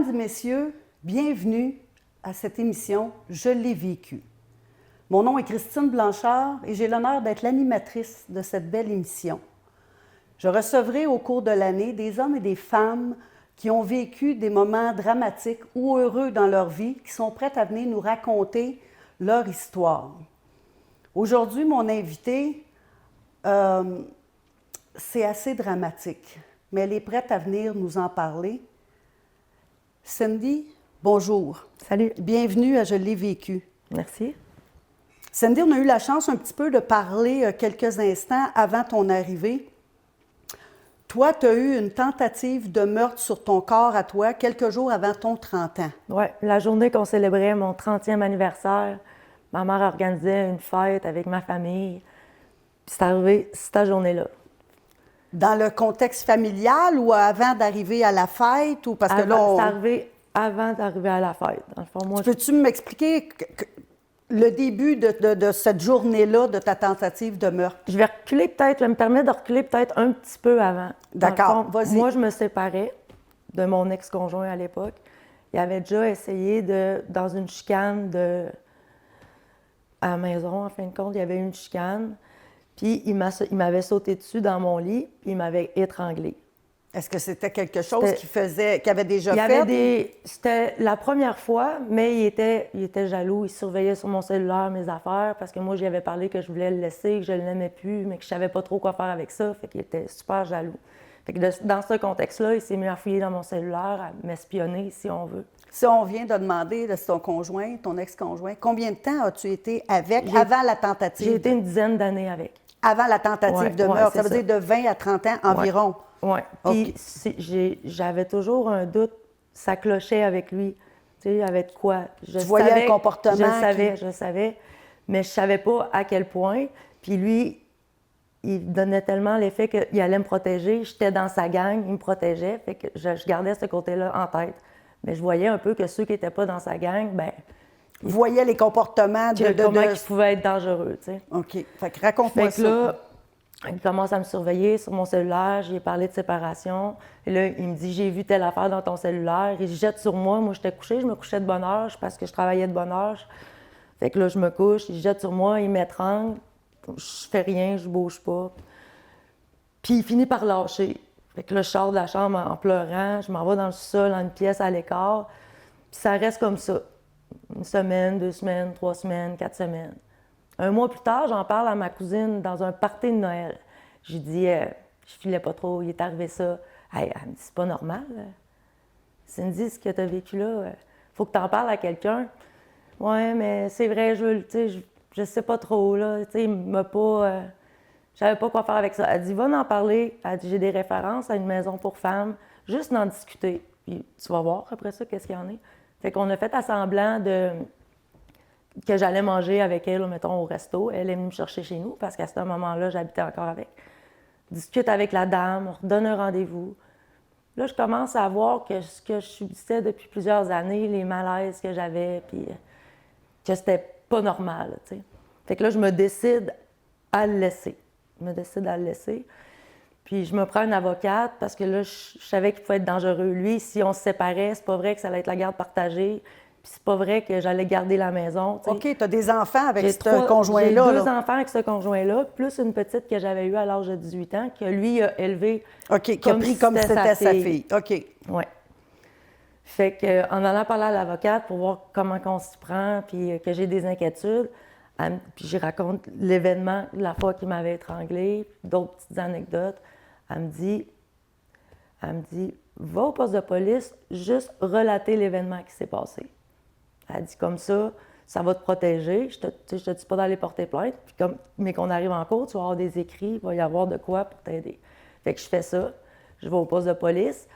Mesdames et messieurs, bienvenue à cette émission « Je l'ai vécu ». Mon nom est Christine Blanchard et j'ai l'honneur d'être l'animatrice de cette belle émission. Je recevrai au cours de l'année des hommes et des femmes qui ont vécu des moments dramatiques ou heureux dans leur vie, qui sont prêts à venir nous raconter leur histoire. Aujourd'hui, mon invitée, c'est assez dramatique, mais elle est prête à venir nous en parler. Cindy, bonjour. Salut. Bienvenue à Je l'ai vécu. Merci. Cindy, on a eu la chance un petit peu de parler quelques instants avant ton arrivée. Toi, tu as eu une tentative de meurtre sur ton corps à toi quelques jours avant ton 30 ans. Oui, la journée qu'on célébrait mon 30e anniversaire, ma mère organisait une fête avec ma famille. Puis c'est arrivé cette journée-là. Dans le contexte familial ou avant d'arriver à la fête? Ou parce que là, C'est arrivé avant d'arriver à la fête. Dans le fond, moi, peux-tu m'expliquer le début de cette journée-là, de ta tentative de meurtre? je vais reculer peut-être, je vais me permettre de reculer peut-être un petit peu avant. D'accord, Dans le fond, vas-y. Moi, je me séparais de mon ex-conjoint à l'époque. Il avait déjà essayé dans une chicane à la maison, en fin de compte, il y avait eu une chicane. Puis il m'avait sauté dessus dans mon lit, puis il m'avait étranglée. Est-ce que c'était quelque chose qu'il avait déjà Il y fait? avait C'était la première fois, mais il était jaloux. Il surveillait sur mon cellulaire mes affaires parce que moi, j'y avais parlé que je voulais le laisser, que je ne l'aimais plus, mais que je savais pas trop quoi faire avec ça. Fait qu'il était super jaloux. Fait que dans ce contexte-là, il s'est mis à fouiller dans mon cellulaire, à m'espionner, si on veut. Si on vient de demander de ton conjoint, ton ex-conjoint, combien de temps as-tu été avec avant la tentative? J'ai été une dizaine d'années avec. Avant la tentative de meurtre, ça veut dire de 20 à 30 ans environ. Oui. Puis j'avais toujours un doute, ça clochait avec lui. Tu sais, avec quoi? Tu voyais un comportement. Je savais, mais je savais pas à quel point. Puis lui, il donnait tellement l'effet qu'il allait me protéger. J'étais dans sa gang, il me protégeait. Fait que je gardais ce côté-là en tête. Mais je voyais un peu que ceux qui n'étaient pas dans sa gang, bien... Vous voyez les comportements comment ils pouvaient être dangereux, tu sais. OK. Fait que raconte-moi ça. Fait que là, il commence à me surveiller sur mon cellulaire. J'ai parlé de séparation. Et là, il me dit, j'ai vu telle affaire dans ton cellulaire. Il se jette sur moi. Moi, j'étais couchée. Je me couchais de bonne heure parce que je travaillais de bonne heure. Fait que là, je me couche. Il se jette sur moi. Il m'étrangle. Je fais rien. Je bouge pas. Puis il finit par lâcher. Fait que là, je sors de la chambre en pleurant. Je m'en vais dans le sol, dans une pièce à l'écart. Puis ça reste comme ça. 1 semaine, 2 semaines, 3 semaines, 4 semaines. Un mois plus tard, j'en parle à ma cousine dans un party de Noël. J'ai dit, je filais pas trop, il est arrivé ça. Hey, elle me dit, c'est pas normal. Cindy, ce que tu as vécu là, faut que tu en parles à quelqu'un. Ouais, mais c'est vrai, je sais pas trop, là. Tu sais, il m'a pas. Je savais pas quoi faire avec ça. Elle dit, va en parler. Elle dit, j'ai des références à une maison pour femmes, juste d'en discuter. Puis tu vas voir après ça, qu'est-ce qu'il y en a. Fait qu'on a fait semblant que j'allais manger avec elle, mettons, au resto. Elle est venue me chercher chez nous parce qu'à ce moment-là, j'habitais encore avec. Discute avec la dame, on redonne un rendez-vous. Là, je commence à voir que ce que je subissais depuis plusieurs années, les malaises que j'avais, puis que c'était pas normal, tu sais. Fait que là, je me décide à le laisser. Puis je me prends une avocate parce que là, je savais qu'il pouvait être dangereux. Lui, si on se séparait, c'est pas vrai que ça allait être la garde partagée. Puis c'est pas vrai que j'allais garder la maison. T'sais. OK, tu as des enfants avec ce conjoint-là. J'ai 2 enfants avec ce conjoint-là, plus une petite que j'avais eue à l'âge de 18 ans, que lui a élevée. OK, qui a pris comme si c'était sa fille. OK. Oui. Fait qu'en allant parler à l'avocate pour voir comment on s'y prend, puis que j'ai des inquiétudes, puis je raconte l'événement, la fois qu'il m'avait étranglée, d'autres petites anecdotes. Elle me dit, va au poste de police, juste relater l'événement qui s'est passé. Elle dit comme ça va te protéger. Je te dis pas d'aller porter plainte, mais qu'on arrive en cours, tu vas avoir des écrits, il va y avoir de quoi pour t'aider. Fait que je fais ça, je vais au poste de police.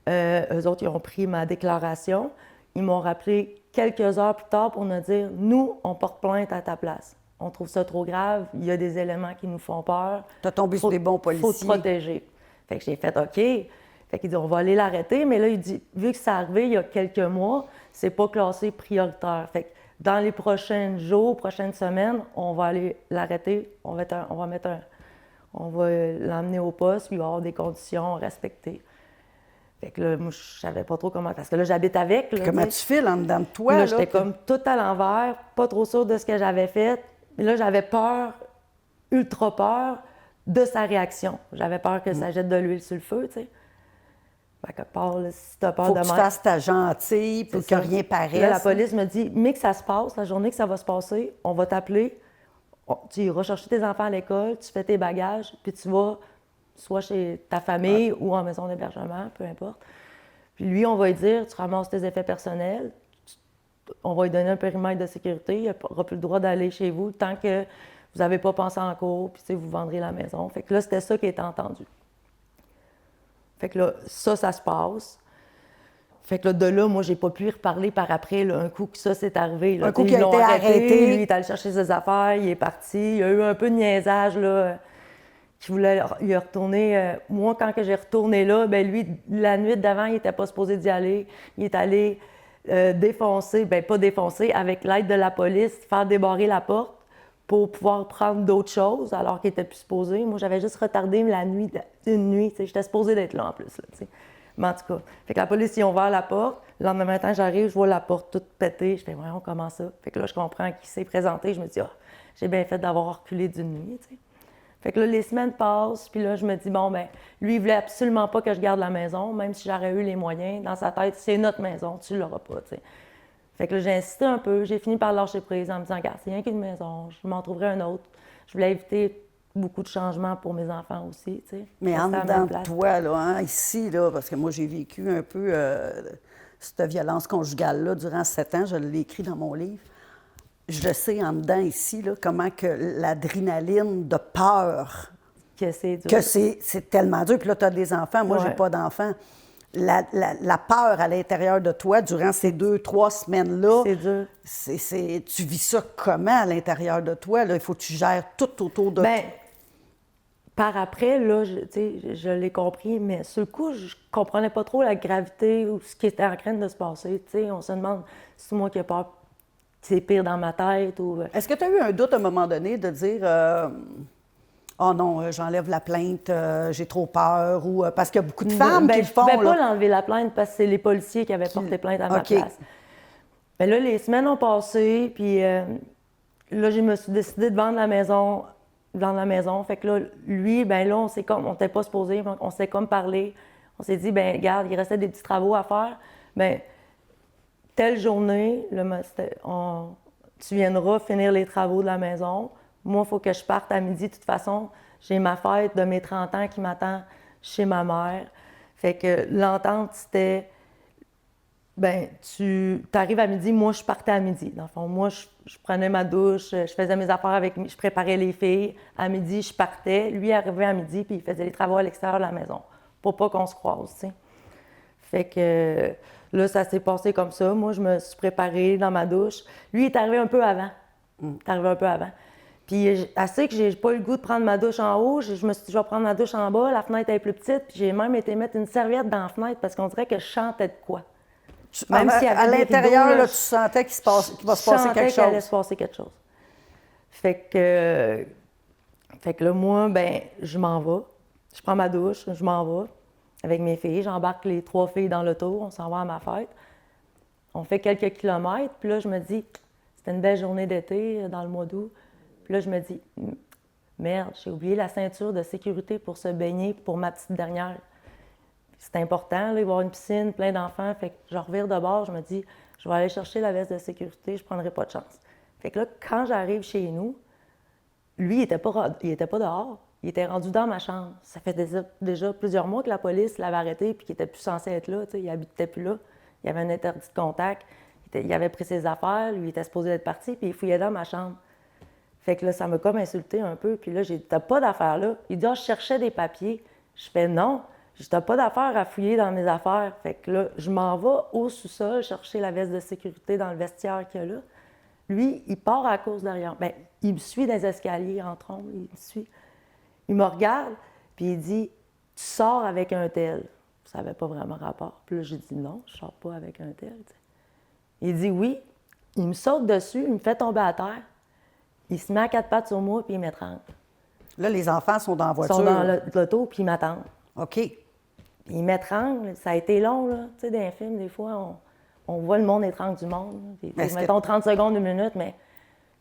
Eux autres, ils ont pris ma déclaration. Ils m'ont rappelé quelques heures plus tard pour me dire, nous, on porte plainte à ta place. On trouve ça trop grave, il y a des éléments qui nous font peur. Tu as tombé sur des bons policiers. Il faut te protéger. Fait que j'ai fait OK. Fait qu'il dit, on va aller l'arrêter. Mais là, il dit, vu que c'est arrivé il y a quelques mois, c'est pas classé prioritaire. Fait que dans les prochains jours, prochaines semaines, on va aller l'arrêter. On va l'emmener au poste, puis il va y avoir des conditions respectées. Fait que là, moi, je savais pas trop comment. Parce que là, j'habite avec. Là, Comment tu files en dedans de toi? Là, j'étais comme tout à l'envers, pas trop sûre de ce que j'avais fait. Et là, j'avais peur, ultra peur, de sa réaction. J'avais peur que ça jette de l'huile sur le feu, tu sais. Fait que part, là, si t'as peur Faut de que tu même, fasses ta gentille pour que ça. rien paraisse. Là, la police me dit, mais que ça se passe, la journée que ça va se passer, on va t'appeler, tu iras chercher tes enfants à l'école, tu fais tes bagages, puis tu vas soit chez ta famille ou en maison d'hébergement, peu importe. Puis lui, on va lui dire, tu ramasses tes effets personnels, on va lui donner un périmètre de sécurité, il n'aura plus le droit d'aller chez vous tant que vous n'avez pas pensé en cours, puis vous vendrez la maison. Fait que là, c'était ça qui était entendu. Fait que là, ça se passe. Fait que là, de là, moi, j'ai pas pu y reparler par après, là, un coup que ça s'est arrivé. Là. Un coup Ils qu'il a l'ont été arrêté. Lui, il est allé chercher ses affaires, il est parti. Il y a eu un peu de niaisage, là, qui voulait y retourner. Moi, quand que j'ai retourné là, ben lui, la nuit d'avant, il était pas supposé d'y aller. Il est allé défoncer, ben pas défoncer, avec l'aide de la police, faire débarrer la porte pour pouvoir prendre d'autres choses, alors qu'il était plus supposé. Moi, j'avais juste retardé la nuit, une nuit. J'étais supposée d'être là, en plus, là, t'sais. Mais en tout cas, fait que la police, ils ont ouvert la porte. Le lendemain matin, j'arrive, je vois la porte toute pétée. Je fais, voyons, comment ça? Fait que là, je comprends qu'il s'est présenté. Je me dis, ah, j'ai bien fait d'avoir reculé d'une nuit, tu sais. Fait que là, les semaines passent, puis là, je me dis, bon, ben lui, il voulait absolument pas que je garde la maison, même si j'aurais eu les moyens. Dans sa tête, c'est notre maison, tu l'auras pas, tu sais. Fait que là, j'ai insisté un peu. J'ai fini par lâcher prise en me disant, regarde, c'est rien qu'une maison, je m'en trouverai un autre. Je voulais éviter beaucoup de changements pour mes enfants aussi, tu sais. Mais en dedans de toi, là, hein, ici, là, parce que moi, j'ai vécu un peu cette violence conjugale-là durant 7 ans, je l'ai écrit dans mon livre. Je le sais en dedans ici, là, comment que l'adrénaline de peur, que c'est dur. que c'est tellement dur. Puis là, tu as des enfants, moi, j'ai pas d'enfants. La peur à l'intérieur de toi durant ces 2-3 semaines-là, c'est dur. Tu vis ça comment à l'intérieur de toi? Là? Il faut que tu gères tout autour de toi. Par après, là, je l'ai compris, mais sur le coup, je comprenais pas trop la gravité ou ce qui était en train de se passer. T'sais. On se demande si c'est moi qui ai peur, c'est pire dans ma tête ou... Est-ce que tu as eu un doute à un moment donné de dire oh non, j'enlève la plainte, j'ai trop peur, ou parce qu'il y a beaucoup de femmes qui le font. Je ne pouvais pas l'enlever la plainte parce que c'est les policiers qui avaient porté plainte à ma place. Mais là, les semaines ont passé, puis là, je me suis décidée de vendre la maison. Fait que là, lui, ben là, on n'était pas supposé, on s'est comme parlé. On s'est dit, ben regarde, il restait des petits travaux à faire. Ben telle journée, tu viendras finir les travaux de la maison. Moi, il faut que je parte à midi. De toute façon, j'ai ma fête de mes 30 ans qui m'attend chez ma mère. Fait que l'entente, c'était, ben tu arrives à midi, moi, je partais à midi. Dans le fond, moi, je prenais ma douche, je faisais mes affaires je préparais les filles. À midi, je partais. Lui, il arrivait à midi, puis il faisait les travaux à l'extérieur de la maison, pour pas qu'on se croise, tu sais. Fait que là, ça s'est passé comme ça. Moi, je me suis préparée dans ma douche. Lui, il est arrivé un peu avant. Puis, assez que j'ai pas eu le goût de prendre ma douche en haut, je me suis dit, je vais prendre ma douche en bas, la fenêtre est plus petite, puis j'ai même été mettre une serviette dans la fenêtre parce qu'on dirait que je chantais de quoi. Même s'il y avait à l'intérieur, là, tu sentais qu'il va se passer quelque chose. Qu'il allait se passer quelque chose. Fait que là, moi, ben je m'en vais. Je prends ma douche, je m'en vais avec mes filles. J'embarque les 3 filles dans l'auto, on s'en va à ma fête. On fait quelques kilomètres, puis là, je me dis, c'était une belle journée d'été dans le mois d'août. Puis là, je me dis, merde, j'ai oublié la ceinture de sécurité pour se baigner pour ma petite dernière. C'est important, là, il va y avoir une piscine, plein d'enfants. Fait que je revire de bord, je me dis, je vais aller chercher la veste de sécurité, je ne prendrai pas de chance. Fait que là, quand j'arrive chez nous, lui, il n'était pas dehors, il était rendu dans ma chambre. Ça fait déjà plusieurs mois que la police l'avait arrêté puis qu'il n'était plus censé être là, il n'habitait plus là. Il y avait un interdit de contact, il avait pris ses affaires, lui, il était supposé être parti, puis il fouillait dans ma chambre. Fait que là, ça m'a comme insulté un peu. Puis là, j'ai dit, t'as pas d'affaires là. Il dit, je cherchais des papiers. Je fais non. J'ai dit, t'as pas d'affaires à fouiller dans mes affaires. Fait que là, je m'en vais au sous-sol chercher la veste de sécurité dans le vestiaire qu'il y a là. Lui, il part à cause derrière. Bien, il me suit dans les escaliers en trombe. Il me suit. Il me regarde, puis il dit, tu sors avec un tel. Ça n'avait pas vraiment rapport. Puis là, j'ai dit, non, je sors pas avec un tel. T'sais. Il dit, oui. Il me saute dessus, il me fait tomber à terre. Il se met à 4 pattes sur moi, puis il m'étrangle. Là, les enfants sont dans la voiture. Ils sont dans l'auto, puis ils m'attendent. OK. Puis il m'étrangle, ça a été long, là. Tu sais, dans les films, des fois, on voit le monde étrangle du monde. Puis, mettons 30 secondes, 1 minute, mais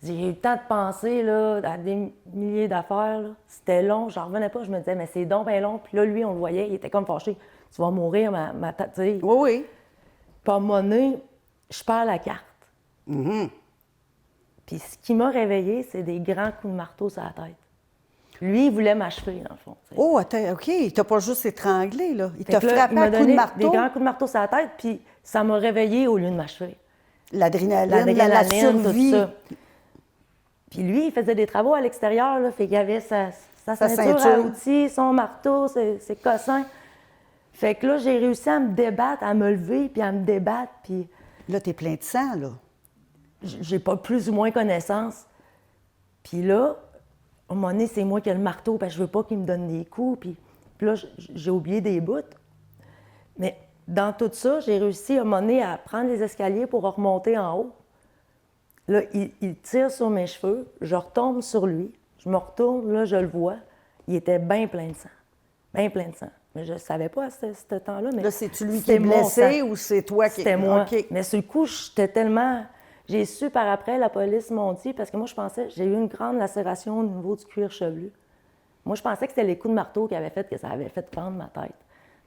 j'ai eu le temps de penser là, à des milliers d'affaires. Là. C'était long, j'en revenais pas. Je me disais, mais c'est donc bien long. Puis là, lui, on le voyait, il était comme fâché. Tu vas mourir, ma tête. Oui, oui. Puis à un moment donné, je perds la carte. Mm-hmm. Puis ce qui m'a réveillée, c'est des grands coups de marteau sur la tête. Lui, il voulait m'achever, dans le fond. T'sais. Oh, attends, OK. Il t'a pas juste étranglé, là. Il Fait t'a que là, frappé il m'a à coups de donné marteau. des grands coups de marteau sur la tête, puis ça m'a réveillée au lieu de m'achever. L'adrénaline, la survie. Tout ça. Puis lui, il faisait des travaux à l'extérieur, là, fait qu'il avait sa ceinture à outils, son marteau, ses cossins. Fait que là, j'ai réussi à me débattre, à me lever, puis à me débattre, puis... Là, t'es plein de sang, là. J'ai pas plus ou moins connaissance. Puis là, à un moment donné, c'est moi qui ai le marteau, parce que je veux pas qu'il me donne des coups, puis là, j'ai oublié des bouts. Mais dans tout ça, j'ai réussi à un moment donné à prendre les escaliers pour remonter en haut. Là, il tire sur mes cheveux, je retombe sur lui, je me retourne, là, je le vois. Il était bien plein de sang. Bien plein de sang. Mais je ne savais pas à ce temps-là. Mais là, c'est-tu lui qui est blessé ou c'est toi qui... C'était moi. Okay. Mais sur le coup, j'étais tellement... J'ai su par après, la police m'ont dit, parce que moi, je pensais, j'ai eu une grande lacération au niveau du cuir chevelu. Moi, je pensais que c'était les coups de marteau qui avaient fait que ça avait fait fendre ma tête.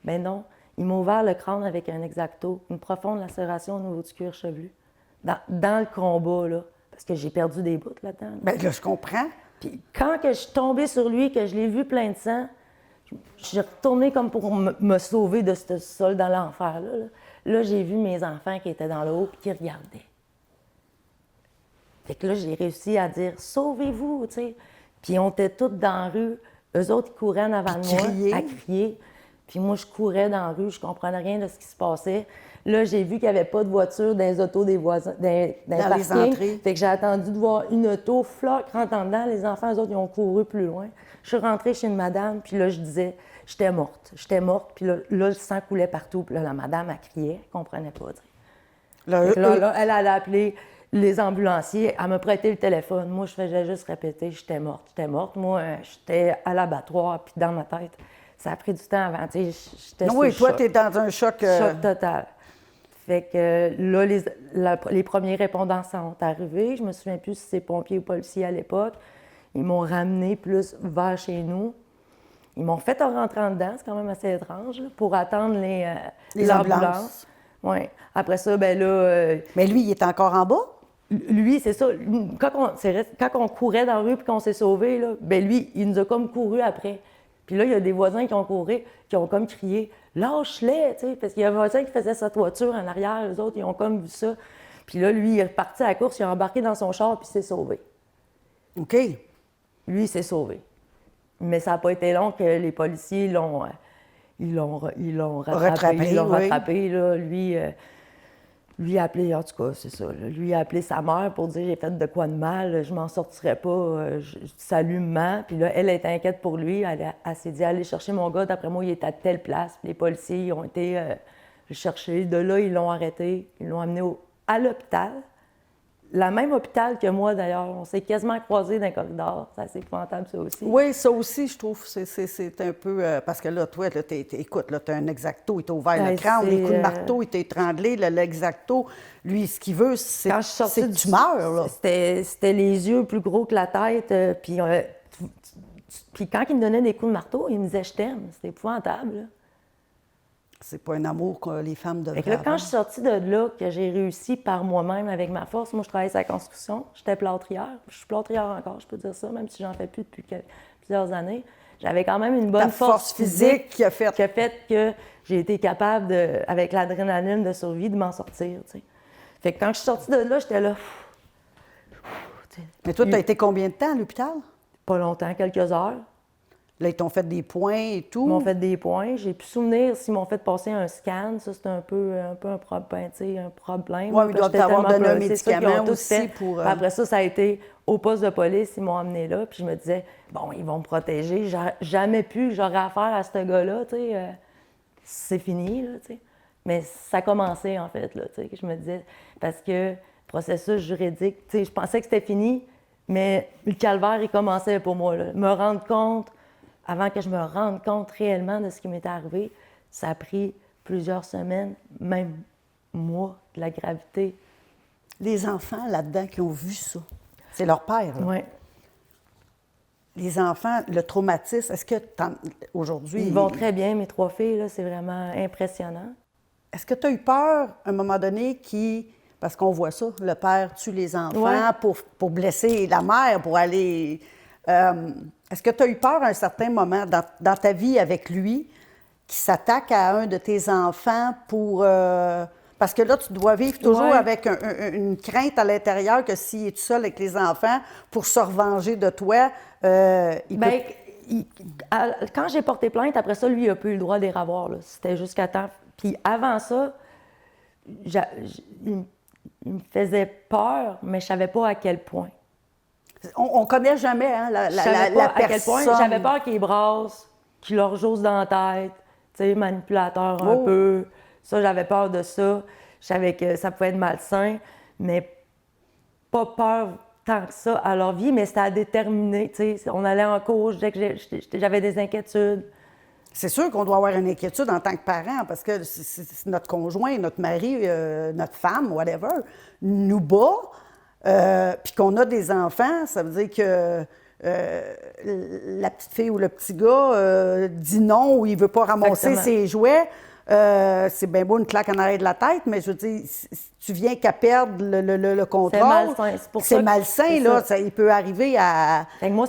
Mais non, ils m'ont ouvert le crâne avec un exacto, une profonde lacération au niveau du cuir chevelu. Dans le combat, là, parce que j'ai perdu des bouts là-dedans. Là. Bien, là, je comprends. Puis quand que je suis tombée sur lui, que je l'ai vu plein de sang, je suis retournée comme pour me sauver de ce sol dans l'enfer-là. Là, j'ai vu mes enfants qui étaient dans le haut et qui regardaient. Fait que là, j'ai réussi à dire « Sauvez-vous! » tu sais. Puis on était tous dans la rue. Eux autres, ils couraient en avant de moi, à crier. Puis moi, je courais dans la rue, je comprenais rien de ce qui se passait. Là, j'ai vu qu'il n'y avait pas de voiture dans les autos des voisins, dans les entrées. Fait que j'ai attendu de voir une auto, floc, rentrant dedans. Les enfants, eux autres, ils ont couru plus loin. Je suis rentrée chez une madame, puis là, je disais, j'étais morte. Puis là, le sang coulait partout. Puis là, la madame, elle criait, elle ne comprenait pas. Là, elle allait appeler les ambulanciers, elle me prêtait le téléphone. Moi, je faisais juste répéter, j'étais morte. Moi, j'étais à l'abattoir, puis dans ma tête. Ça a pris du temps avant, tu sais, j'étais sous le choc. Oui, toi, t'es dans un choc... Choc total. Fait que là, les premiers répondants sont arrivés. Je me souviens plus si c'est pompiers ou policiers à l'époque. Ils m'ont ramené plus vers chez nous. Ils m'ont fait en rentrant dedans, c'est quand même assez étrange, là, pour attendre les ambulances. Ouais. Après ça, ben là... Mais lui, il est encore en bas? Lui, c'est ça. Quand on courait dans la rue et qu'on s'est sauvés, là, ben lui, il nous a comme couru après. Puis là, il y a des voisins qui ont couru, qui ont comme crié « Lâche-les! » tu sais, parce qu'il y a un voisin qui faisait sa toiture en arrière, les autres, ils ont comme vu ça. Puis là, lui, il est reparti à la course, il a embarqué dans son char puis il s'est sauvé. OK. Lui, il s'est sauvé. Mais ça n'a pas été long que les policiers l'ont rattrapé. Ils l'ont rattrapé, là. Lui a appelé, en tout cas, c'est ça. Là, lui a appelé sa mère pour dire « J'ai fait de quoi de mal, je m'en sortirai pas, salut maman. » Puis là, elle était inquiète pour lui. Elle s'est dit « Allez chercher mon gars, d'après moi, il est à telle place. » Puis les policiers ont été le chercher. De là, ils l'ont arrêté. Ils l'ont amené à l'hôpital. La même hôpital que moi, d'ailleurs. On s'est quasiment croisés dans le corridor. C'est assez épouvantable, ça aussi. Oui, ça aussi, je trouve, c'est un peu... parce que là, toi, là, écoute, là, tu as un exacto, il t'a ouvert le crâne, les coups de marteau, il t'a étranglé, l'exacto. Lui, ce qu'il veut, c'est que tu meurs, là. C'était les yeux plus gros que la tête. Puis quand il me donnait des coups de marteau, il me disait « Je t'aime ». C'était épouvantable, là. C'est pas un amour que les femmes devraient avoir. Quand je suis sortie de là, que j'ai réussi par moi-même avec ma force, moi je travaillais sur la construction, j'étais plâtrière, je suis plâtrière encore, je peux dire ça, même si j'en fais plus depuis plusieurs années. J'avais quand même une bonne force physique qui a fait que j'ai été capable, avec l'adrénaline de survie, de m'en sortir. T'sais. Fait que quand je suis sortie de là, j'étais là... Mais toi, tu as été combien de temps à l'hôpital? Pas longtemps, quelques heures. Là, ils t'ont fait des points et tout? Ils m'ont fait des points. J'ai pu souvenir s'ils m'ont fait passer un scan. Ça, c'était un peu un problème. Oui, mais ils doivent t'avoir donné un médicament aussi pour... Après ça, ça a été au poste de police. Ils m'ont amené là. Puis je me disais, bon, ils vont me protéger. Jamais j'aurais affaire à ce gars-là. C'est fini, là, tu sais. Mais ça commençait, en fait, là, tu sais. Je me disais, parce que processus juridique, tu sais, je pensais que c'était fini, mais le calvaire, il commençait pour moi, là. Me rendre compte... Avant que je me rende compte réellement de ce qui m'était arrivé, Ça a pris plusieurs semaines, même mois, de la gravité. Les enfants là-dedans qui ont vu ça, c'est leur père, là. Oui. Les enfants, le traumatisme, est-ce que aujourd'hui... Ils vont très bien, mes 3 filles, là, c'est vraiment impressionnant. Est-ce que tu as eu peur, à un moment donné, parce qu'on voit ça, le père tue les enfants pour blesser la mère, pour aller... est-ce que tu as eu peur à un certain moment dans ta vie avec lui qui s'attaque à un de tes enfants pour... parce que là, tu dois vivre toujours avec une crainte à l'intérieur que s'il est tout seul avec les enfants pour se revenger de toi, quand j'ai porté plainte, après ça, lui, il n'a plus eu le droit d'y revoir. C'était jusqu'à temps. Puis avant ça, il me faisait peur, mais je ne savais pas à quel point. On ne connaît jamais la personne. À quel point. J'avais peur qu'il brasse, qu'il leur jose dans la tête, tu sais, manipulateur un peu. Ça, j'avais peur de ça. Je savais que ça pouvait être malsain, mais pas peur tant que ça à leur vie, mais c'était à déterminer. Tu sais, on allait en cours, je disais que j'avais des inquiétudes. C'est sûr qu'on doit avoir une inquiétude en tant que parent, parce que c'est notre conjoint, notre mari, notre femme, whatever, nous bat, puis qu'on a des enfants, ça veut dire que la petite fille ou le petit gars dit non ou il veut pas ramasser ses jouets. C'est bien beau une claque en arrière de la tête, mais je veux dire, tu viens qu'à perdre le contrôle. C'est malsain. C'est malsain, là. Ça, il peut arriver à... Fait que moi,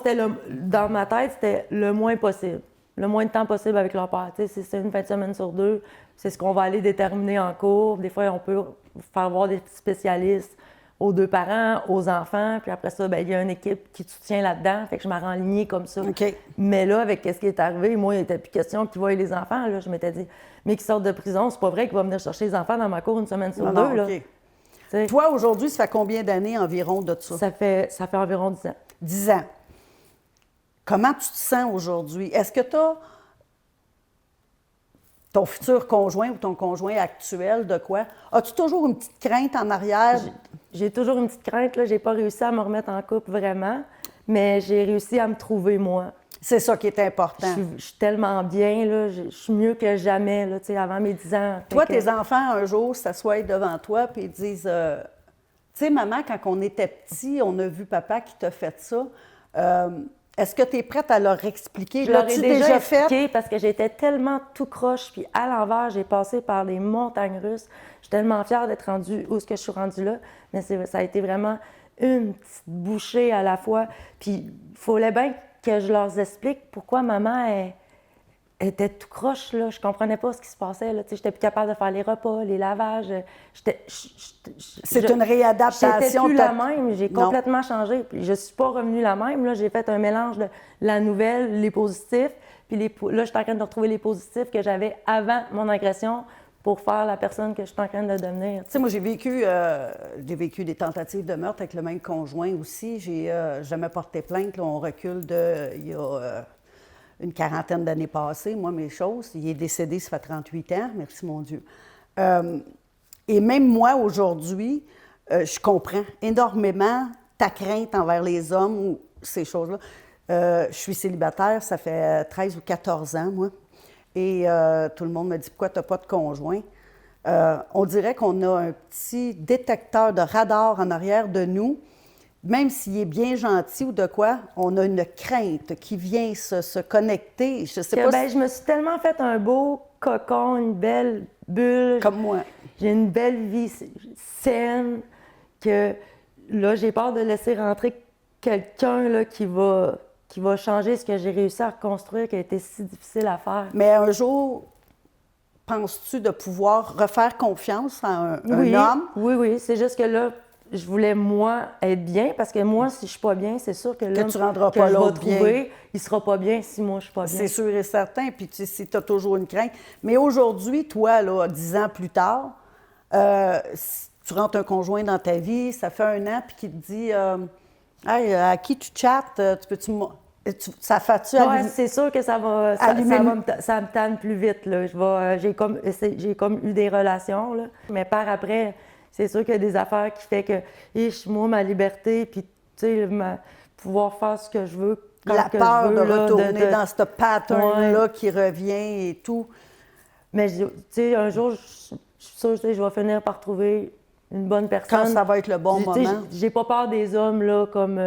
dans ma tête, c'était le moins possible. Le moins de temps possible avec leur père. Tu sais, c'est une fin de semaine sur 2. C'est ce qu'on va aller déterminer en cours. Des fois, on peut faire voir des spécialistes aux 2 parents, aux enfants. Puis après ça, bien, il y a une équipe qui te soutient là-dedans. Fait que je m'en renlignée comme ça. Okay. Mais là, avec ce qui est arrivé, moi, il n'était plus question qu'ils voient les enfants. Là, je m'étais dit, mais qu'ils sortent de prison, c'est pas vrai qu'il va venir chercher les enfants dans ma cour une semaine sur 2. Là. Okay. Toi, aujourd'hui, ça fait combien d'années environ de ça? Ça fait environ 10 ans. 10 ans. Comment tu te sens aujourd'hui? Est-ce que tu as ton futur conjoint ou ton conjoint actuel de quoi? As-tu toujours une petite crainte en arrière? J'ai toujours une petite crainte. Je n'ai pas réussi à me remettre en couple vraiment, mais j'ai réussi à me trouver moi. C'est ça qui est important. Je suis tellement bien, là, je suis mieux que jamais, là, avant mes 10 ans. Toi, tes enfants, un jour, s'assoient devant toi et ils disent tu sais, maman, quand on était petit, on a vu papa qui t'a fait ça. Est-ce que tu es prête à leur expliquer? Je leur ai déjà expliqué parce que j'étais tellement tout croche, puis à l'envers, j'ai passé par les montagnes russes. Je suis tellement fière d'être rendue où est-ce que je suis rendue là, mais ça a été vraiment une petite bouchée à la fois. Puis il fallait bien que je leur explique pourquoi maman était tout croche, là. Je comprenais pas ce qui se passait, là. J'étais plus capable de faire les repas, les lavages. C'est une réadaptation. J'étais plus la même. J'ai complètement changé. Puis je suis pas revenue la même, là. J'ai fait un mélange de la nouvelle, les positifs, puis là, je suis en train de retrouver les positifs que j'avais avant mon agression pour faire la personne que je suis en train de devenir. Tu sais, moi, j'ai vécu des tentatives de meurtre avec le même conjoint aussi. J'ai jamais porté plainte. Là, on recule il y a une quarantaine d'années passées, moi, mes choses. Il est décédé, ça fait 38 ans, merci mon Dieu. Et même moi, aujourd'hui, je comprends énormément ta crainte envers les hommes ou ces choses-là. Je suis célibataire, ça fait 13 ou 14 ans, moi. Et tout le monde me dit, pourquoi tu n'as pas de conjoint? On dirait qu'on a un petit détecteur de radar en arrière de nous. Même s'il est bien gentil ou de quoi, on a une crainte qui vient se connecter. Je sais pas je me suis tellement fait un beau cocon, une belle bulle. Comme moi. J'ai une belle vie saine que là, j'ai peur de laisser rentrer quelqu'un là, qui va changer ce que j'ai réussi à reconstruire, qui a été si difficile à faire. Mais un jour, penses-tu de pouvoir refaire confiance à un homme? Oui. C'est juste que là, je voulais, moi, être bien, parce que moi, si je suis pas bien, c'est sûr que l'homme que je vais trouver, il sera pas bien si moi, je suis pas bien. C'est sûr et certain, puis tu sais, tu as toujours une crainte. Mais aujourd'hui, toi, là, 10 ans plus tard, si tu rentres un conjoint dans ta vie, ça fait 1 an, puis qui te dit hey, à qui tu chattes, ça fait-tu allumer... c'est sûr que ça me tanne plus vite, là. J'ai comme eu des relations, là. Mais par après... C'est sûr qu'il y a des affaires qui font que, moi, ma liberté, puis, tu sais, pouvoir faire ce que je veux quand la que peur je veux. De retourner dans ce pattern-là qui revient et tout. Mais tu sais, un jour, je suis sûre que je vais finir par trouver une bonne personne. Quand ça va être le bon moment. J'ai pas peur des hommes, là, comme...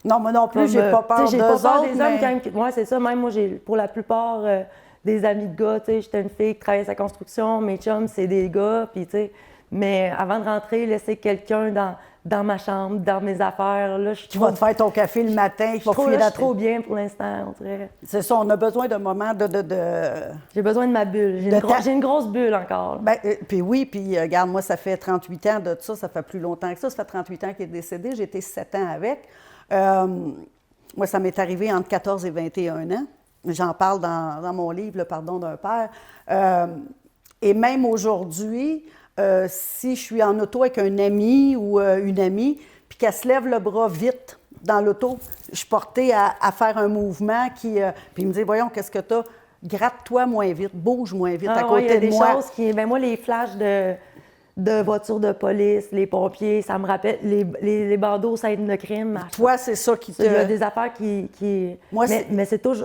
non, moi non plus, j'ai pas peur j'ai d'eux pas peur autres, des hommes quand... Moi, c'est ça. Même moi, j'ai pour la plupart des amis de gars, tu sais, j'étais une fille qui travaillait sa construction, mes chums, c'est des gars, puis tu sais... Mais avant de rentrer, laisser quelqu'un dans ma chambre, dans mes affaires, là, qui va te faire ton café le matin, qui va filer je suis trop bien pour l'instant, on dirait. C'est ça, on a besoin d'un moment de... J'ai besoin de ma bulle. J'ai une grosse bulle encore. Ben, puis oui, puis regarde, moi, ça fait 38 ans de ça fait plus longtemps que ça fait 38 ans qu'il est décédé, j'ai été 7 ans avec. Moi, ça m'est arrivé entre 14 et 21 ans. J'en parle dans mon livre, Le pardon d'un père. Et même aujourd'hui... si je suis en auto avec un ami ou une amie, puis qu'elle se lève le bras vite dans l'auto, je suis portée à faire un mouvement qui... puis il me dit, voyons, qu'est-ce que t'as? Gratte-toi moins vite, bouge moins vite à côté de moi. Il y a des choses qui... Ben moi, les flashs de voitures de police, les pompiers, ça me rappelle les bandeaux scènes de crime. Toi, c'est ça qui te... Il y a des affaires qui... Moi,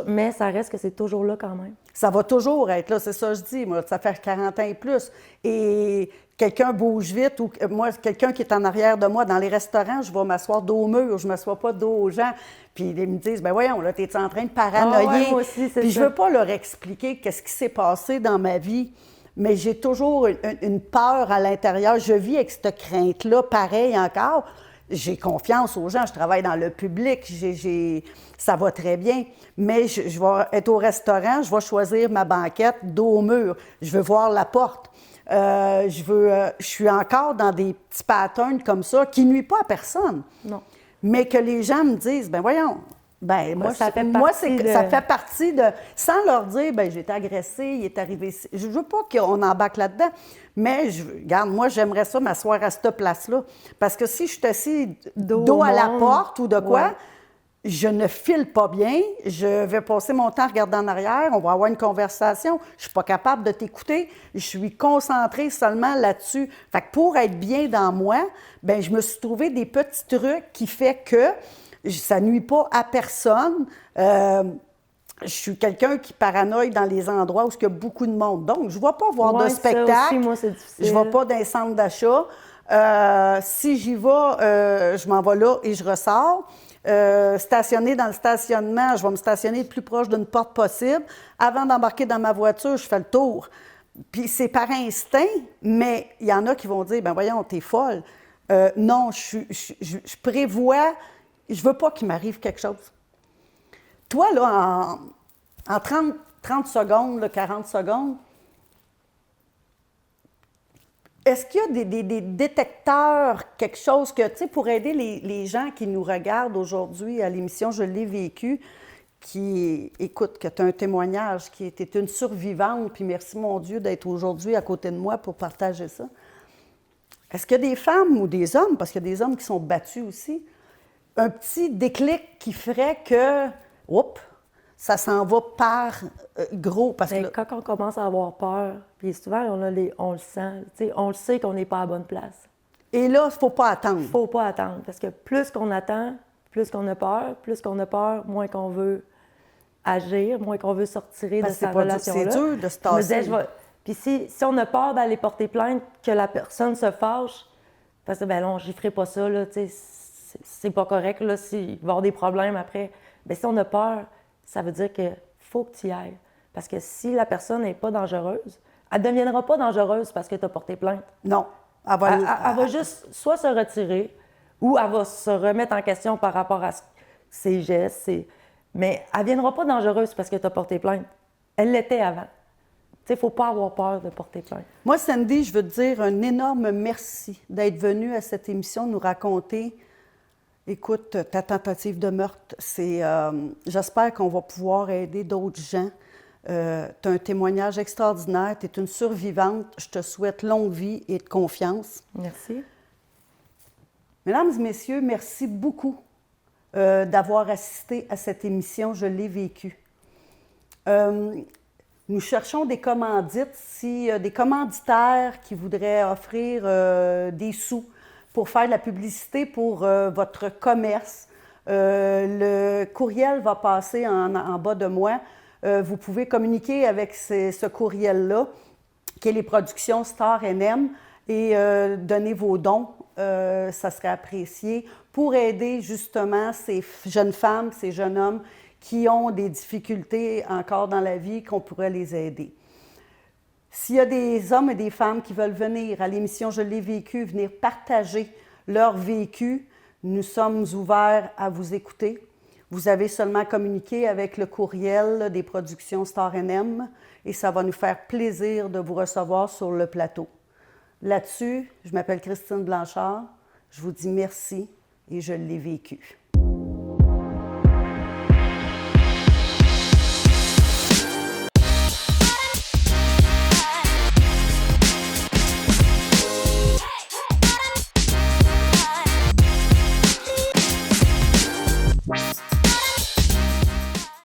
mais ça reste que c'est toujours là quand même. Ça va toujours être là, c'est ça que je dis. Moi, ça fait 40 ans et plus. Et quelqu'un bouge vite ou moi, quelqu'un qui est en arrière de moi dans les restaurants, je vais m'asseoir dos au mur, je ne m'assois pas dos aux gens. Puis ils me disent, ben voyons, là, t'es en train de paranoïer. Ouais, moi aussi, c'est Puis ça. je veux pas leur expliquer qu'est-ce qui s'est passé dans ma vie, mais j'ai toujours une peur à l'intérieur. Je vis avec cette crainte-là, pareil encore. J'ai confiance aux gens, je travaille dans le public, ça va très bien, mais je vais être au restaurant, je vais choisir ma banquette dos au mur, je veux voir la porte. Je suis encore dans des petits patterns comme ça qui ne nuisent pas à personne. Non. Mais que les gens me disent, ben voyons, ben moi, ça fait partie de... Sans leur dire, ben j'ai été agressée, il est arrivé... Je veux pas qu'on embarque là-dedans, mais regarde, moi, j'aimerais ça m'asseoir à cette place-là. Parce que si je suis assis dos à la porte ou de quoi, ouais, je ne file pas bien, je vais passer mon temps à regarder en arrière, on va avoir une conversation, je suis pas capable de t'écouter, je suis concentrée seulement là-dessus. Fait que pour être bien dans moi, ben je me suis trouvé des petits trucs qui fait que ça nuit pas à personne. Je suis quelqu'un qui paranoïe dans les endroits où il y a beaucoup de monde. Donc, je ne vais pas voir de spectacle. Ça aussi, moi, c'est difficile. Je ne vais pas dans les centres d'achat. Si j'y vais, je m'en vais là et je ressors. Stationner dans le stationnement, je vais me stationner le plus proche d'une porte possible. Avant d'embarquer dans ma voiture, je fais le tour. Puis c'est par instinct, mais il y en a qui vont dire, ben voyons, t'es folle. Non, je prévois, je veux pas qu'il m'arrive quelque chose. Toi, là, en 30 secondes, là, 40 secondes, est-ce qu'il y a des détecteurs, quelque chose que, tu sais, pour aider les gens qui nous regardent aujourd'hui à l'émission Je l'ai vécu, qui écoute, que tu as un témoignage, qui était une survivante, puis merci mon Dieu d'être aujourd'hui à côté de moi pour partager ça. Est-ce qu'il y a des femmes ou des hommes, parce qu'il y a des hommes qui sont battus aussi, un petit déclic qui ferait que, oups, ça s'en va par gros? Parce que quand on commence à avoir peur, puis souvent, on le sent, on le sait qu'on n'est pas à la bonne place. Et là, il ne faut pas attendre. Il ne faut pas attendre, parce que plus qu'on attend, plus qu'on a peur, moins qu'on veut agir, moins qu'on veut sortir de cette relation-là. C'est dur de se tasser. Puis si on a peur d'aller porter plainte, que la personne se fâche, parce que, ben non, j'y ferai pas ça, là, tu sais, c'est pas correct, là, s'il va y avoir des problèmes après. Bien, si on a peur, ça veut dire qu'il faut que tu y ailles. Parce que si la personne n'est pas dangereuse, elle ne deviendra pas dangereuse parce que tu as porté plainte. Non. Elle va juste soit se retirer ou elle va se remettre en question par rapport à ses gestes. Mais elle ne viendra pas dangereuse parce que tu as porté plainte. Elle l'était avant. Il ne faut pas avoir peur de porter plainte. Moi, Sandy, je veux te dire un énorme merci d'être venue à cette émission nous raconter, écoute, ta tentative de meurtre. J'espère qu'on va pouvoir aider d'autres gens. Tu as un témoignage extraordinaire, tu es une survivante. Je te souhaite longue vie et de confiance. Merci. Mesdames et messieurs, merci beaucoup d'avoir assisté à cette émission. Je l'ai vécu. Nous cherchons des commandites, des commanditaires qui voudraient offrir des sous pour faire de la publicité pour votre commerce. Le courriel va passer en bas de moi. vous pouvez communiquer avec ce courriel-là, qui est les productions Star NM, et donner vos dons, ça serait apprécié, pour aider justement ces jeunes femmes, ces jeunes hommes qui ont des difficultés encore dans la vie, qu'on pourrait les aider. S'il y a des hommes et des femmes qui veulent venir à l'émission Je l'ai vécu, venir partager leur vécu, nous sommes ouverts à vous écouter. Vous avez seulement communiqué avec le courriel des productions Star NM et ça va nous faire plaisir de vous recevoir sur le plateau. Là-dessus, je m'appelle Christine Blanchard, je vous dis merci et je l'ai vécu.